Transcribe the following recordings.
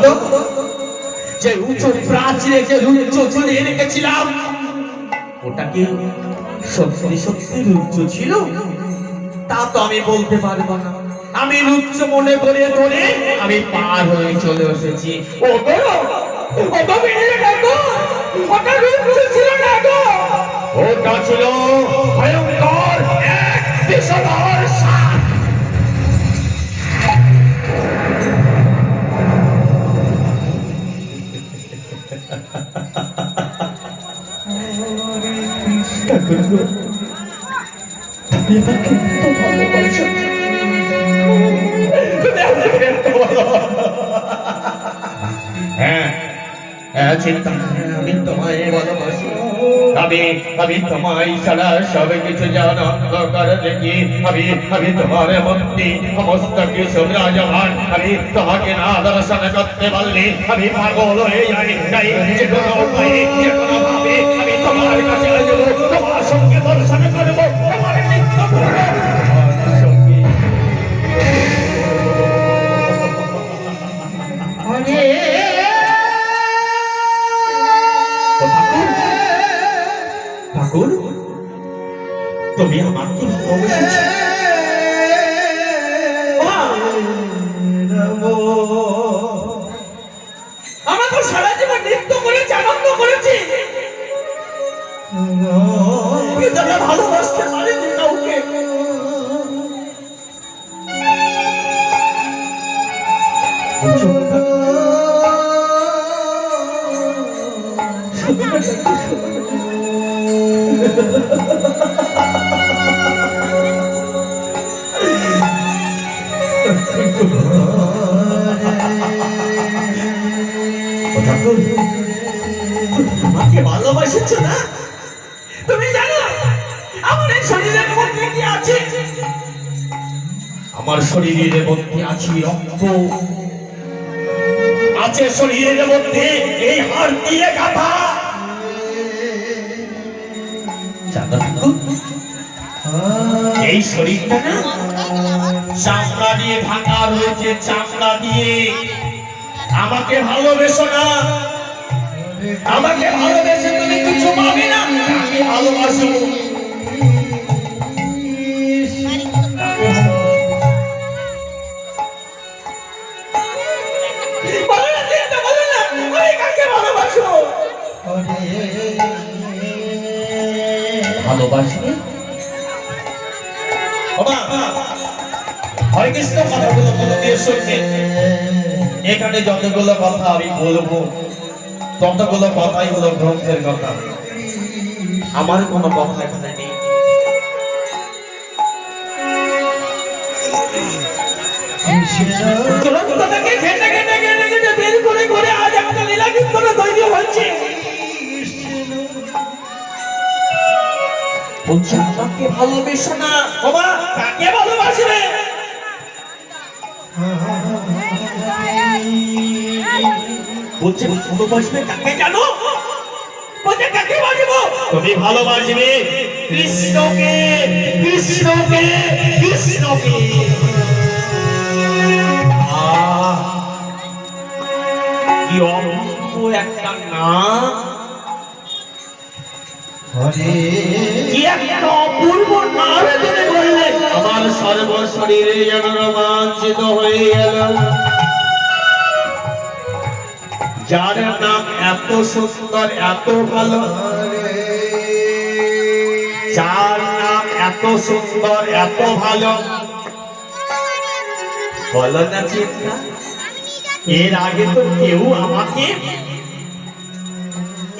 তো যে উঁচু প্রাচীরে যে রুদ্র ঝুলিয়ে রেখেছিলাম ওটা কি সত্যি সত্যি রুদ্র ছিল তা তো আমি বলতে পারবো না। আমি রুদ্র মনে করে ধরে আমি পার হয়ে চলে এসেছি। ও গো ও গো বেরিয়ে দেখো, ওটা রুদ্র ছিল না গো, ওটা ছিল ভয়ঙ্কর এক বিষধর সাপ। চিন্তা আমি তোমায় ভালোবাসি, আমি তোমায় ছাড়া সব কিছু জানো করে দেখি, আমি তোমার মন্দির সমস্ত কিছু বিরাজমান, আমি তোমাকে না দর্শন করতে পারলে আমি পাগল হয়ে যাই। যে কোনো উপায়ে যে কোনো ভাবে আমি তোমার কাছে আসবো, তোমার সঙ্গে দর্শন করবো, তোমার নিত্য সঙ্গী। ঠাকুর তুমি আমাকে ভালোবেসেছো, আমরা তো সারা জীবন নৃত্য করেছি, আনন্দ করেছি, কিন্তু আমরা ভালোবাসতে পারিনি কাউকে। আমাকে ভালোবাসেছ না? তুমি জানো আমার এই শরীরের মধ্যে কি আছে? আমার শরীরের মধ্যে আছে রক্ত, আছে শরীরের মধ্যে এই হাড় দিয়ে গাঁথা। এই শরীরটা না চামড়া দিয়ে ঢাকা রয়েছে, চামড়া দিয়ে। আমাকে ভালোবেসো না, আমাকে ভালোবেসে তুমি কিছু পাবে না। আমি ভালোবাসো, ভালোবাসবে হরে কৃষ্ণ। কথাগুলো দিয়ে শুনবেন, এখানে যতগুলো কথা আমি বলবো ততগুলো কথাই হলো গ্রন্থের কথা, আমার কোনো কথা এখানে নেই। গ্রন্থটাকে ঘেটে ঘেটে ঘেটে ঘেটে বের করে করে আজ একটা লীলা কীর্তন তৈরি হচ্ছে। বলছে আমাকে ভালোবেসো না, বাবা কাকে ভালোবাসবে? বলছে ভালোবাসবে কাকে জানো? বলছে কাকে বাসবো? তুমি ভালোবাসবে কৃষ্ণকে, কৃষ্ণকে, কৃষ্ণকে। কি অপূর্ব একটা নাম, কি একটা অপূর্ব নাম তুমি বললে, আমার সর্ব শরীরে যেন রোমাঞ্চিত হয়ে গেল। যার নাম এত সুন্দর এত ভালো, যার নাম এত সুন্দর এত ভালো, বলো না চিন্তা, এর আগে তো কেউ আমাকে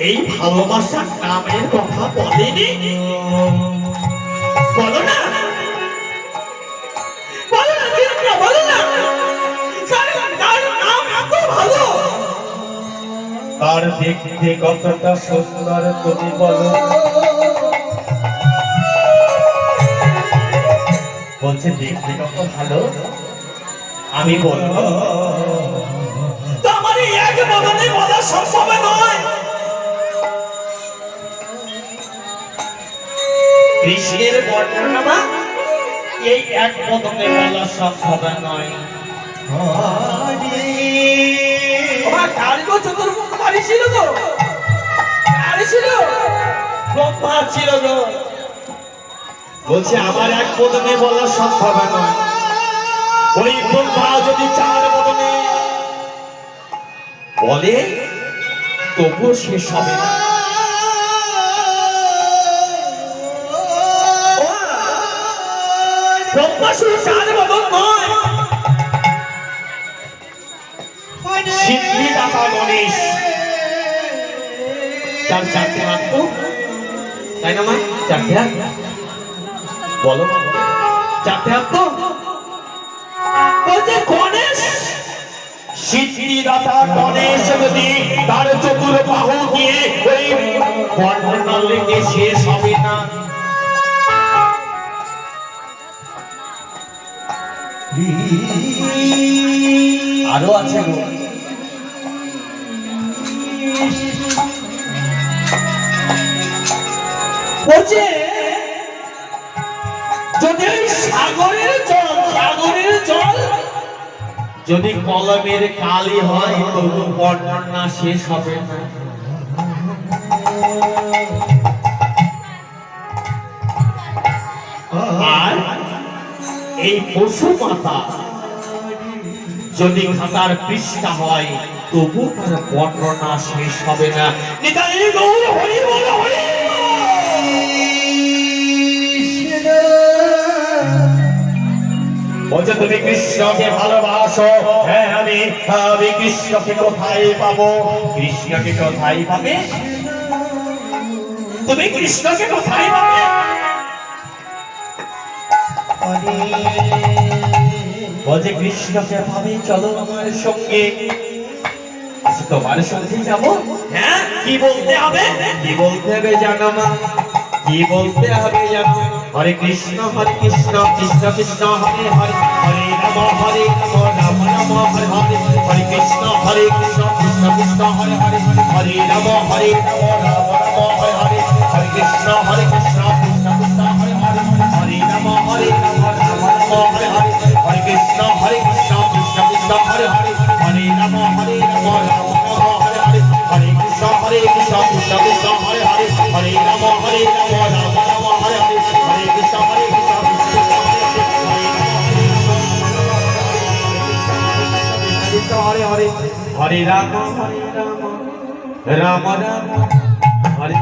এই ভালোবাসার নামের কথা বলেনি। বলো না, বলো না চিন্তা, বলো না, যার নাম এত ভালো, তার দেখতে কতটা সুন্দর তুমি বলো। বলছে দেখতে কত ভালো, আমি বলবো তো আমার এক বদনে বলা সম্ভব নয়। কৃষ্ণের বর্ণনা এই এক বদনে বলা সম্ভব নয়। কার গো চতুর্মুখ বাড়ি ছিল গো? কার ছিল? ব্রহ্মা ছিল গো। বলছে আমার এক বদনে বলা সম্ভব নয়, ওই ব্রহ্মা যদি চার বদনে বলে তবুও শেষ হবে না। ব্রহ্মা শুধু চার বদন নয়, সিদ্ধিদাতা গণেশ তার চারটে হাত তো, তাই না মা? চারটে হাত বলো মা, চারটে হাত তো। বলছে গণেশ, সিদ্ধিদাতা গণেশ যদি তার চতুর্বাহু দিয়ে ওই বর্ণনা লেগে শেষ হবে না। আরো আছে গো। বলছে যদি সাগরের জল যদি কলমের কালি হয় তবু বর্ণনা শেষ হবে না। আর এই পশু মাতা যদি খাতার পৃষ্ঠা হয় তবু তার বর্ণনা শেষ হবে না। নিতাই গৌর হরি বল হরি। বলছে তুমি কৃষ্ণকে ভালোবাসো, হ্যাঁ আমি কৃষ্ণকে কোথায় পাবো? কৃষ্ণকে কোথায় পাবে? তুমি কৃষ্ণকে কোথায় পাবে? বলছে কৃষ্ণকে পাবে, চলো আমার সঙ্গে। তোমার সঙ্গে যাবো। হ্যাঁ, কি বলতে হবে? কি বলতে হবে জানো মা? কি বলতে হবে জানো? হরে কৃষ্ণ কৃষ্ণ কৃষ্ণ হরে হরে, হরে রাম রাম রাম হরে হরে, হরে কৃষ্ণ কৃষ্ণ কৃষ্ণ হরে হরে, হরে রাম রাম রাম হরে হরে, হরে কৃষ্ণ কৃষ্ণ কৃষ্ণ হরে হরে, হরে রাম রাম রাম হরে হরে, হরে কৃষ্ণ কৃষ্ণ কৃষ্ণ হরে হরে, হরে রাম রাম রাম হরে হরে, হরে কৃষ্ণ কৃষ্ণ কৃষ্ণ হরে হরে, হরে রাম রাম রাম হরে হরে, হরে কৃষ্ণ হরে হরে, হরে রাম রাম রাম হরে।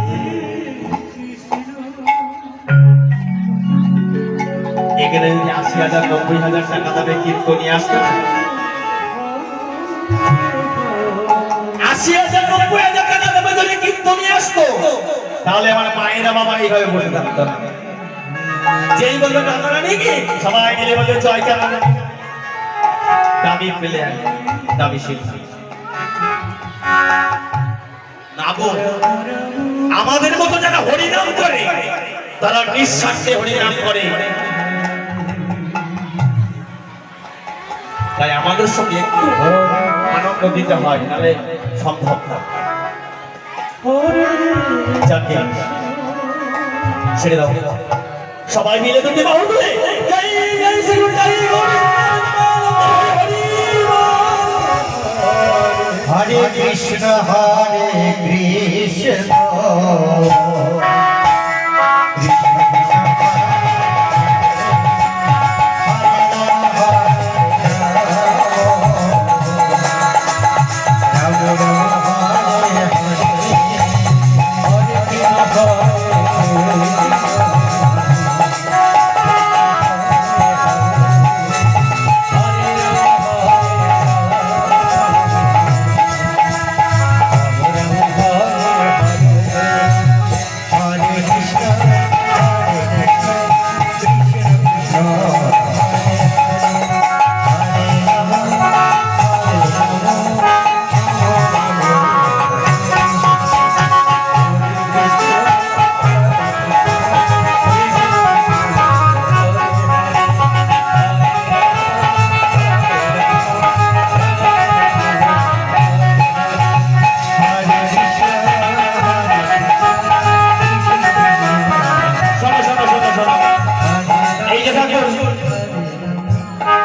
এখানে যদি ৮০,০০০ ৯০,০০০ টাকা দামে কীর্তনী আসতো, ৮০,০০০ ৯০,০০০ টাকা দামে যদি কীর্তনী আসতো, তাহলে আমার মায়েরা বাবা এইভাবে বসে থাকতো না। যেই বললো টাকা নাকি সবাই মিলে বললো জয় কেন। দাবি পেলে দাবি শিল্পী না গো, আমাদের মতো যারা হরিনাম করে তারা নিঃস্বার্থে হরিনাম করে, তাই আমাদের সঙ্গে একটু আনন্দ দিতে হয়, নাহলে সম্ভব না। ছেড়ে দাও, সবাই মিলে দুটি বাহু তুলে হরে কৃষ্ণ কৃষ্ণ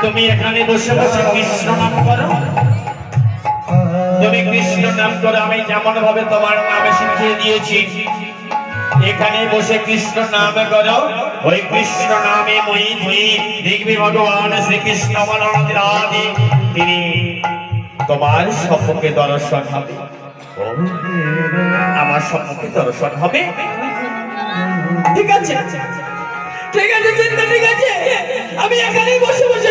তুমি এখানে বসে বসে কৃষ্ণ নাম করো, তুমি কৃষ্ণ নাম করে আমি যেমন ভাবে তোমার নামে শিখিয়ে দিয়েছি, এখানে বসে কৃষ্ণ নাম করো। ওই কৃষ্ণ নামে মৈথিলী দেখবি ভগবান শ্রীকৃষ্ণ মনোরাধি তিনি তোমার সম্মুখে দর্শন হবে। আমার সম্মুখে দর্শন হবে। ঠিক আছে, ঠিক আছে, চিন্তা ঠিক আছে। আমি এখানেই বসে বসে